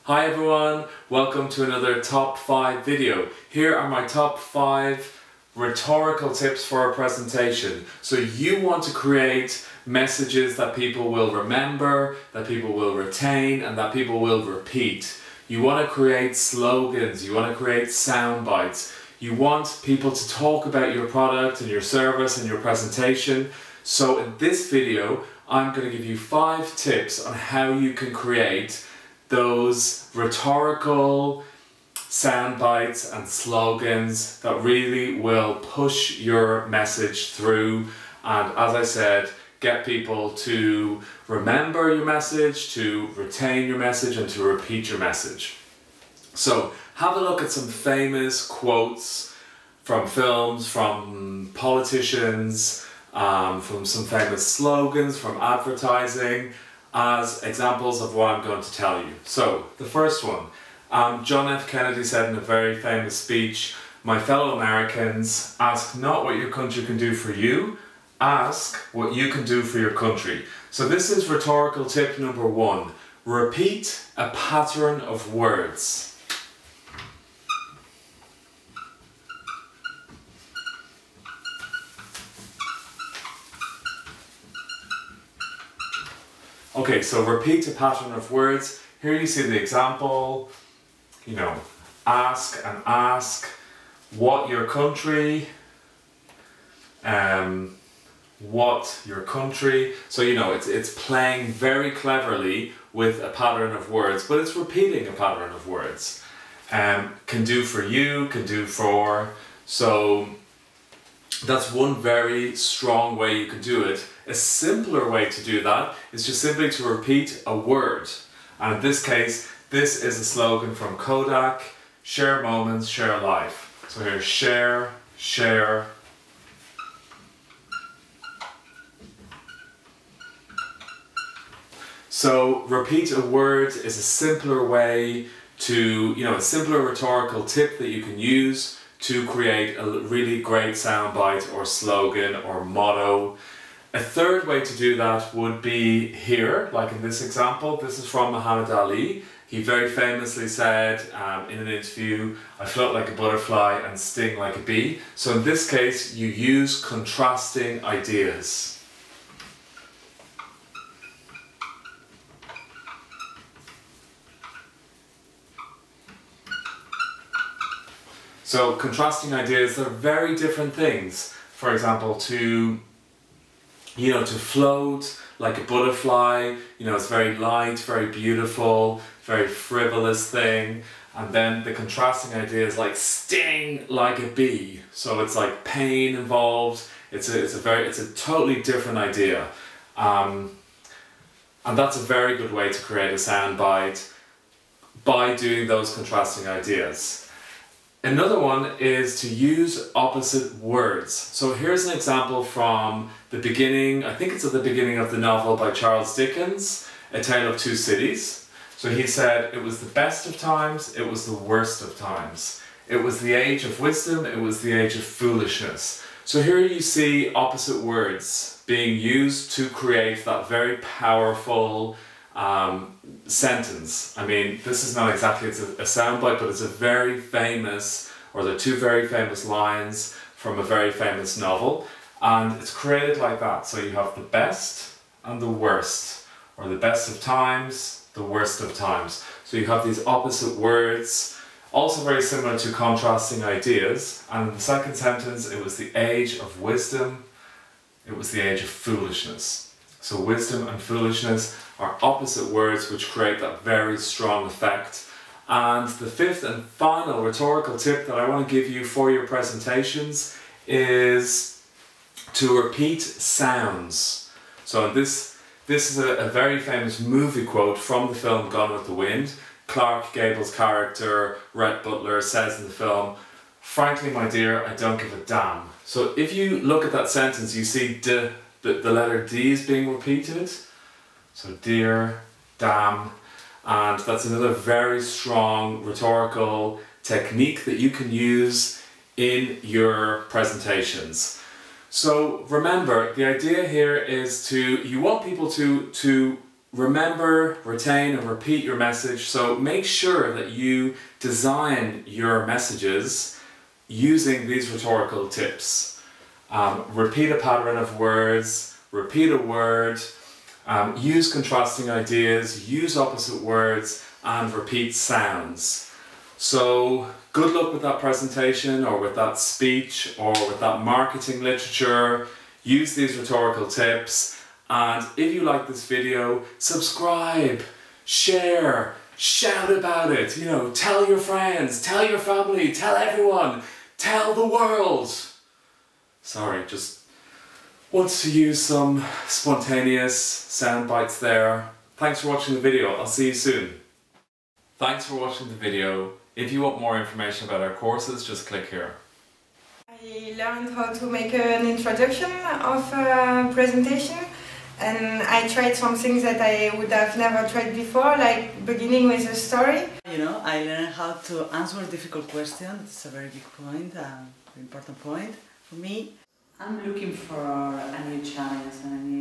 Hi everyone, welcome to another top 5 video. Here are my top 5 rhetorical tips for a presentation. So you want to create messages that people will remember, that people will retain, and that people will repeat. You want to create slogans, you want to create sound bites. You want people to talk about your product and your service and your presentation. So in this video, I'm going to give you 5 tips on how you can create those rhetorical sound bites and slogans that really will push your message through and, as I said, get people to remember your message, to retain your message, and to repeat your message. So have a look at some famous quotes from films, from politicians, from some famous slogans, from advertising, as examples of what I'm going to tell you. So, the first one, John F. Kennedy said in a very famous speech, "My fellow Americans, ask not what your country can do for you, ask what you can do for your country." So this is rhetorical tip number 1. Repeat a pattern of words. Okay, so repeat a pattern of words. Here you see the example, ask and ask, what your country, what your country. So it's playing very cleverly with a pattern of words, but it's repeating a pattern of words. Can do for you, can do for. So that's one very strong way you can do it. A simpler way to do that is just simply to repeat a word. And in this case, this is a slogan from Kodak: share moments, share life. So here's share, share. So repeat a word is a simpler way to, a simpler rhetorical tip that you can use to create a really great soundbite or slogan or motto. A third way to do that would be here, like in this example. This is from Muhammad Ali. He very famously said in an interview, "I float like a butterfly and sting like a bee." So in this case, you use contrasting ideas. So contrasting ideas, they're very different things. For example, to float like a butterfly, it's very light, very beautiful, very frivolous thing. And then the contrasting idea is like sting like a bee. So it's like pain involved. It's a totally different idea. And that's a very good way to create a soundbite by doing those contrasting ideas. Another one is to use opposite words. So here's an example from the beginning, I think it's at the beginning of the novel by Charles Dickens, A Tale of Two Cities. So he said, "It was the best of times, it was the worst of times. It was the age of wisdom, it was the age of foolishness." So here you see opposite words being used to create that very powerful sentence. I mean, this is not exactly a soundbite, but it's a very famous, or the 2 very famous lines from a very famous novel, and it's created like that. So you have the best and the worst, or the best of times, the worst of times. So you have these opposite words, also very similar to contrasting ideas. And in the second sentence, it was the age of wisdom, it was the age of foolishness. So wisdom and foolishness are opposite words which create that very strong effect. And the 5th and final rhetorical tip that I want to give you for your presentations is to repeat sounds. So this is a very famous movie quote from the film Gone with the Wind. Clark Gable's character, Rhett Butler, says in the film, "Frankly, my dear, I don't give a damn." So if you look at that sentence, you see the letter D is being repeated. So dear, damn, and that's another very strong rhetorical technique that you can use in your presentations. So remember, the idea here is you want people to remember, retain and repeat your message. So make sure that you design your messages using these rhetorical tips. Repeat a pattern of words, repeat a word, use contrasting ideas, use opposite words, and repeat sounds. So good luck with that presentation, or with that speech, or with that marketing literature. Use these rhetorical tips, and if you like this video, subscribe, share, shout about it, you know, tell your friends, tell your family, tell everyone, tell the world. Sorry, just want to use some spontaneous sound bites there. Thanks for watching the video. I'll see you soon. Thanks for watching the video. If you want more information about our courses, just click here. I learned how to make an introduction of a presentation, and I tried some things that I would have never tried before, like beginning with a story. You know, I learned how to answer difficult questions. It's a very big point, an important point for me. I'm looking for a new challenge and a new